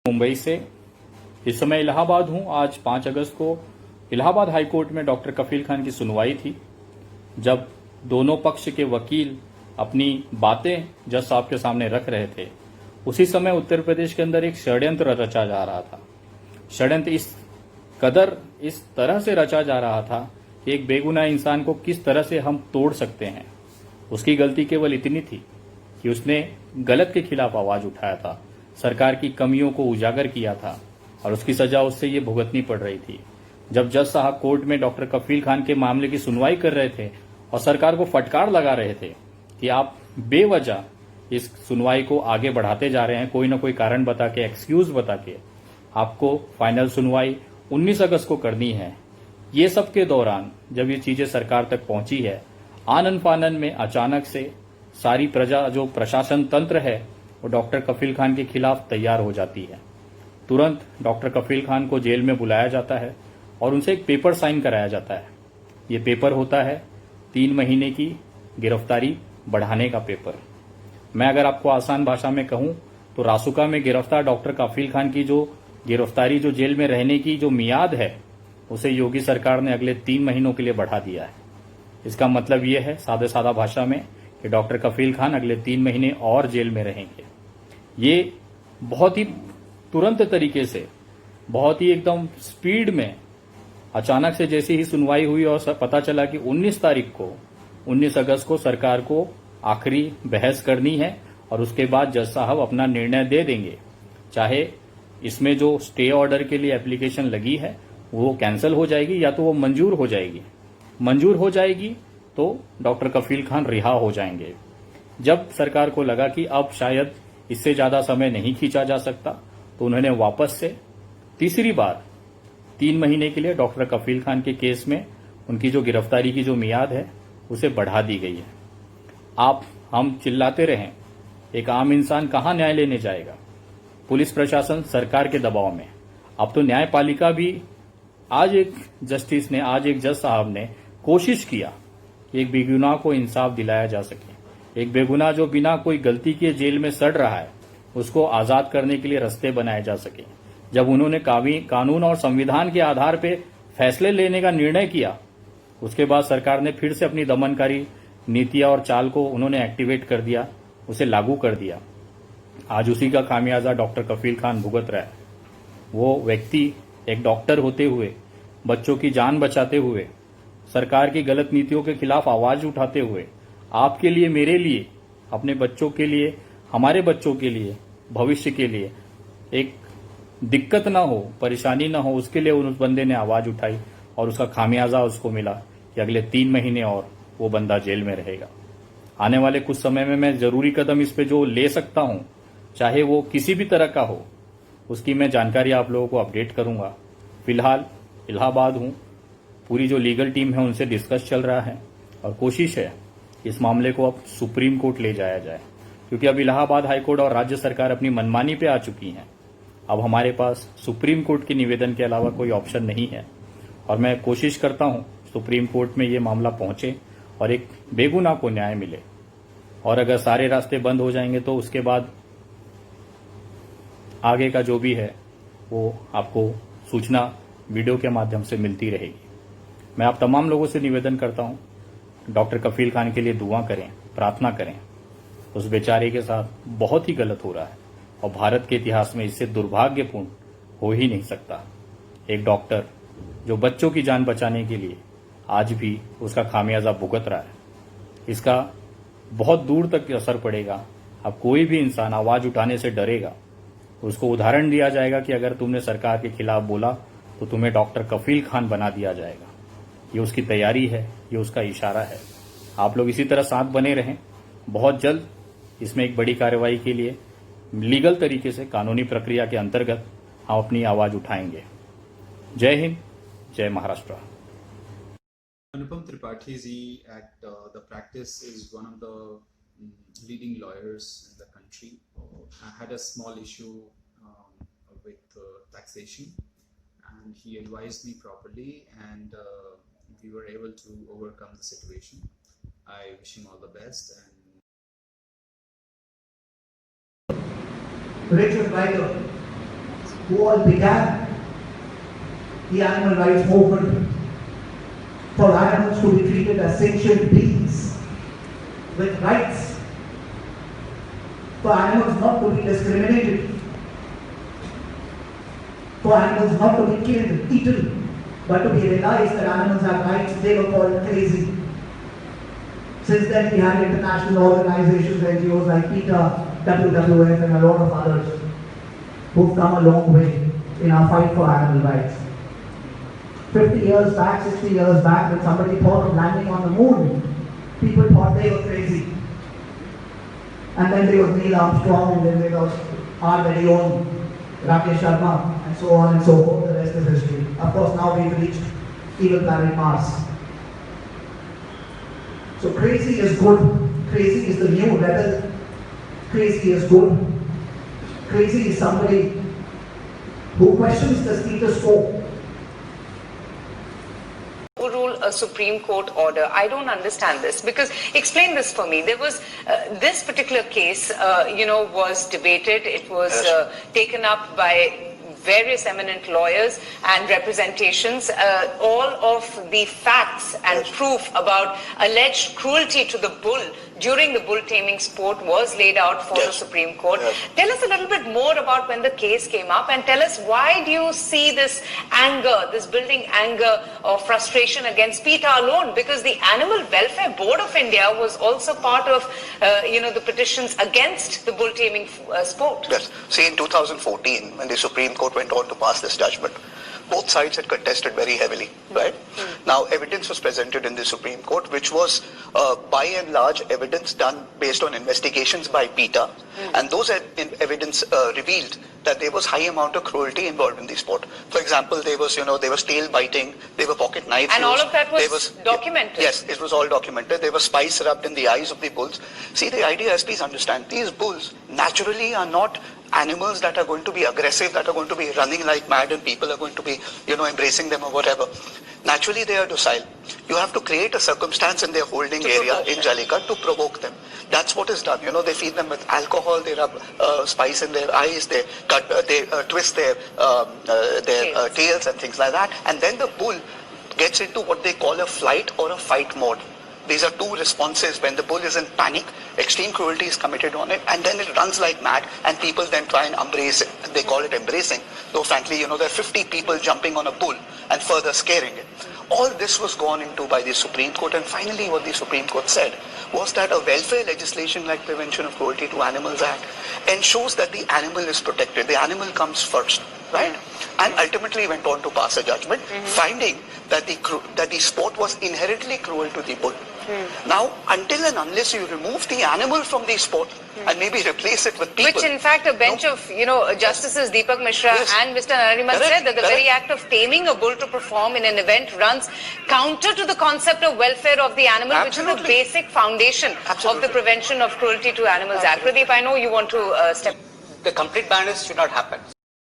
मुंबई से। इस समय इलाहाबाद हूं। आज 5 अगस्त को इलाहाबाद हाई कोर्ट में डॉक्टर कफील खान की सुनवाई थी। जब दोनों पक्ष के वकील अपनी बातें जज साहब के सामने रख रहे थे, उसी समय उत्तर प्रदेश के अंदर एक षड्यंत्र रचा जा रहा था। षड्यंत्र इस तरह से रचा जा रहा था कि एक बेगुनाह इंसान को किस तरह से हम तोड़ सकते हैं। उसकी गलती केवल इतनी थी कि उसने गलत के खिलाफ आवाज उठाया था, सरकार की कमियों को उजागर किया था और उसकी सजा उससे ये भुगतनी पड़ रही थी। जब जज साहब कोर्ट में डॉक्टर कफील खान के मामले की सुनवाई कर रहे थे और सरकार को फटकार लगा रहे थे कि आप बेवजह इस सुनवाई को आगे बढ़ाते जा रहे हैं, कोई ना कोई कारण बता के, एक्सक्यूज बता के आपको फाइनल सुनवाई 19 अगस्त को करनी है। ये सब के दौरान जब ये चीजें सरकार तक पहुंची है, आनन फानन में अचानक से सारी प्रजा, जो प्रशासन तंत्र है, वो डॉक्टर कफील खान के खिलाफ तैयार हो जाती है। तुरंत डॉक्टर कफील खान को जेल में बुलाया जाता है और उनसे एक पेपर साइन कराया जाता है। ये पेपर होता है 3 महीने की गिरफ्तारी बढ़ाने का पेपर। मैं अगर आपको आसान भाषा में कहूं तो रासुका में गिरफ्तार डॉक्टर कफील खान की जो गिरफ्तारी, जो जेल में रहने की जो मियाद है, उसे योगी सरकार ने अगले 3 महीनों के लिए बढ़ा दिया है। इसका मतलब यह है सादे सादा भाषा में कि डॉक्टर कफील खान अगले 3 महीने और जेल में रहेंगे। ये बहुत ही तुरंत तरीके से, बहुत ही एकदम स्पीड में, अचानक से जैसी ही सुनवाई हुई और पता चला कि 19 अगस्त को सरकार को आखिरी बहस करनी है और उसके बाद जज साहब अपना निर्णय दे देंगे। चाहे इसमें जो स्टे ऑर्डर के लिए एप्लीकेशन लगी है वो कैंसिल हो जाएगी या तो वो मंजूर हो जाएगी। मंजूर हो जाएगी तो डॉक्टर कफील खान रिहा हो जाएंगे। जब सरकार को लगा कि अब शायद इससे ज्यादा समय नहीं खींचा जा सकता, तो उन्होंने वापस से तीसरी बार 3 महीने के लिए डॉक्टर कफील खान के केस में उनकी जो गिरफ्तारी की जो मियाद है उसे बढ़ा दी गई है। हम चिल्लाते रहें, एक आम इंसान कहां न्याय लेने जाएगा? पुलिस प्रशासन सरकार के दबाव में। अब तो न्यायपालिका भी, आज एक जज साहब ने कोशिश किया कि एक बेगुनाह को इंसाफ दिलाया जा सके। एक बेगुनाह जो बिना कोई गलती के जेल में सड़ रहा है, उसको आजाद करने के लिए रास्ते बनाए जा सके। जब उन्होंने कानून और संविधान के आधार पे फैसले लेने का निर्णय किया, उसके बाद सरकार ने फिर से अपनी दमनकारी नीतियां और चाल को उन्होंने एक्टिवेट कर दिया, उसे लागू कर दिया। आज उसी का खामियाजा डॉक्टर कफील खान भुगत रहा है। वो व्यक्ति एक डॉक्टर होते हुए, बच्चों की जान बचाते हुए, सरकार की गलत नीतियों के खिलाफ आवाज उठाते हुए, आपके लिए, मेरे लिए, अपने बच्चों के लिए, हमारे बच्चों के लिए, भविष्य के लिए एक दिक्कत ना हो, परेशानी ना हो, उसके लिए उस बंदे ने आवाज उठाई और उसका खामियाजा उसको मिला कि अगले 3 महीने और वो बंदा जेल में रहेगा। आने वाले कुछ समय में मैं जरूरी कदम इस पे जो ले सकता हूं, चाहे वो किसी भी तरह का हो, उसकी मैं जानकारी आप लोगों को अपडेट करूंगा। फिलहाल इलाहाबाद हूं, पूरी जो लीगल टीम है उनसे डिस्कस चल रहा है और कोशिश है कि इस मामले को अब सुप्रीम कोर्ट ले जाया जाए, क्योंकि अब इलाहाबाद हाईकोर्ट और राज्य सरकार अपनी मनमानी पे आ चुकी हैं। अब हमारे पास सुप्रीम कोर्ट के निवेदन के अलावा कोई ऑप्शन नहीं है और मैं कोशिश करता हूं सुप्रीम कोर्ट में ये मामला पहुंचे और एक बेगुनाह को न्याय मिले। और अगर सारे रास्ते बंद हो जाएंगे तो उसके बाद आगे का जो भी है वो आपको सूचना वीडियो के माध्यम से मिलती रहेगी। मैं आप तमाम लोगों से निवेदन करता हूं, डॉक्टर कफील खान के लिए दुआ करें, प्रार्थना करें। उस बेचारे के साथ बहुत ही गलत हो रहा है और भारत के इतिहास में इससे दुर्भाग्यपूर्ण हो ही नहीं सकता। एक डॉक्टर जो बच्चों की जान बचाने के लिए आज भी उसका खामियाजा भुगत रहा है, इसका बहुत दूर तक असर पड़ेगा। अब कोई भी इंसान आवाज उठाने से डरेगा, उसको उदाहरण दिया जाएगा कि अगर तुमने सरकार के खिलाफ बोला तो तुम्हें डॉक्टर कफील खान बना दिया जाएगा। ये उसकी तैयारी है, ये उसका इशारा है। आप लोग इसी तरह साथ बने रहें। बहुत जल्द इसमें एक बड़ी कार्रवाई के लिए लीगल तरीके से, कानूनी प्रक्रिया के अंतर्गत हम अपनी आवाज उठाएंगे। जय हिंद, जय Maharashtra. Anupam Tripathi ji at the practice is one of the leading lawyers in the country. I had a small issue with taxation, and he advised me properly, and we were able to overcome the situation. I wish him all the best. And Richard Weigel. who all began the animal rights movement for animals to be treated as sentient beings with rights, for animals not to be discriminated, for animals not to be killed, eaten, but to be realized that animals have rights. They were called crazy. Since then we have international organizations, NGOs like PETA, WWF and a lot of others who've come a long way in our fight for animal rights. 50 years back, 60 years back, when somebody thought of landing on the moon, people thought they were crazy. And then there was Neil Armstrong, and then there was our very own Rakesh Sharma, and so on and so forth. The rest is history. Of course, now we've reached evil planet Mars. So crazy is good. Crazy is the new rebel. Crazy is good. Crazy is somebody who questions the status quo. Overrule a Supreme Court order. I don't understand this, because explain this for me. There was this particular case, was debated. It was taken up by various eminent lawyers and representations. All of the facts and proof about alleged cruelty to the bull during the bull taming sport was laid out for the Supreme Court. Tell us a little bit more about when the case came up, and tell us, why do you see this anger, this building anger or frustration against PETA alone? Because the Animal Welfare Board of India was also part of the petitions against the bull taming sport. Yes. See, in 2014, when the Supreme Court went on to pass this judgment, both sides had contested very heavily, right? Now, evidence was presented in the Supreme Court, which was by and large evidence done based on investigations by PETA, and those evidence revealed that there was high amount of cruelty involved in the sport. For example, there was tail biting, there were pocket knives and used, all of that was documented. Yes, it was all documented. There was spice rubbed in the eyes of the bulls. See, the idea is, please understand, these bulls naturally are not animals that are going to be aggressive, that are going to be running like mad, and people are going to be, embracing them or whatever. Naturally, they are docile. You have to create a circumstance in their holding area in Jallikattu to provoke them. That's what is done. They feed them with alcohol, they rub spice in their eyes, they twist their tails and things like that. And then the bull gets into what they call a flight or a fight mode. These are two responses. When the bull is in panic, extreme cruelty is committed on it, and then it runs like mad, and people then try and embrace it. They call it embracing. Though frankly, there are 50 people jumping on a bull and further scaring it. All this was gone into by the Supreme Court, and finally what the Supreme Court said was that a welfare legislation like Prevention of Cruelty to Animals Act ensures that the animal is protected. The animal comes first, right? And ultimately went on to pass a judgment, finding that the sport was inherently cruel to the bull. Now, until and unless you remove the animal from the sport and maybe replace it with people. Which in fact a bench of, Justices Deepak Mishra and Mr. Nariman said that the very act of taming a bull to perform in an event runs counter to the concept of welfare of the animal, which is the basic foundation of the Prevention of Cruelty to Animals Act. Pradeep, I know you want to step. The complete ban should not happen.